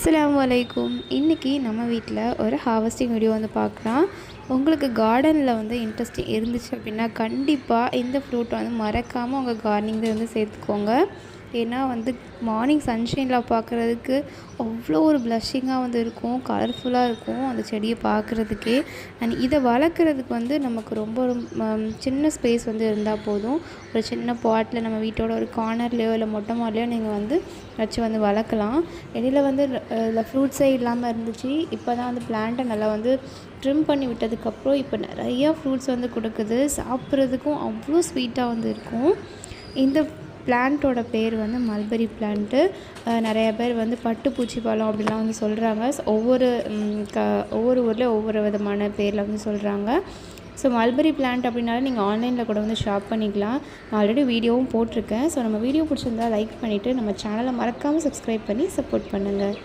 அஸ்ஸலாமு அலைக்கும். இன்றைக்கி நம்ம வீட்டில் ஒரு ஹார்வெஸ்டிங் வீடியோ வந்து பார்க்கலாம். உங்களுக்கு கார்டனில் வந்து இன்ட்ரெஸ்ட் இருந்துச்சு அப்படின்னா கண்டிப்பாக இந்த ஃப்ரூட் வந்து மறக்காமல் உங்கள் கார்டனிங்கில் வந்து சேர்த்துக்கோங்க. ஏன்னா வந்து மார்னிங் சன்ஷைனில் பார்க்குறதுக்கு அவ்வளோ ஒரு ப்ளஷிங்காக வந்து இருக்கும், கலர்ஃபுல்லாக இருக்கும் அந்த செடியை பார்க்குறதுக்கே. அண்ட் இதை வளர்க்குறதுக்கு வந்து நமக்கு ரொம்ப சின்ன ஸ்பேஸ் வந்து இருந்தால் போதும். ஒரு சின்ன பாட்டில் நம்ம வீட்டோட ஒரு கார்னர்லேயோ இல்லை மொட்டை மாடிலையோ நீங்கள் வந்து வச்சு வந்து வளர்க்கலாம். இடையில வந்து இதில் ஃப்ரூட்ஸே இல்லாமல் இருந்துச்சு. இப்போ தான் வந்து பிளான்ட்டை நல்லா வந்து ட்ரிம் பண்ணி விட்டதுக்கப்புறம் இப்போ நிறையா ஃப்ரூட்ஸ் வந்து கொடுக்குது. சாப்பிட்றதுக்கும் அவ்வளோ ஸ்வீட்டாக வந்து இருக்கும். இந்த பிளான்ட்டோட பேர் வந்து மல்பெரி பிளான்ட்டு. நிறைய பேர் வந்து பட்டுப்பூச்சி பழம் அப்படிலாம் வந்து சொல்கிறாங்க. ஒவ்வொரு ஊர்லேயும் ஒவ்வொரு விதமான பேரில் வந்து சொல்கிறாங்க. ஸோ மல்பெரி பிளான்ட் அப்படின்னாலும் நீங்கள் ஆன்லைனில் கூட வந்து ஷாப் பண்ணிக்கலாம். நான் ஆல்ரெடி வீடியோவும் போட்டிருக்கேன். ஸோ நம்ம வீடியோ பிடிச்சிருந்தா லைக் பண்ணிவிட்டு நம்ம சேனலை மறக்காமல் சப்ஸ்கிரைப் பண்ணி சப்போர்ட் பண்ணுங்கள்.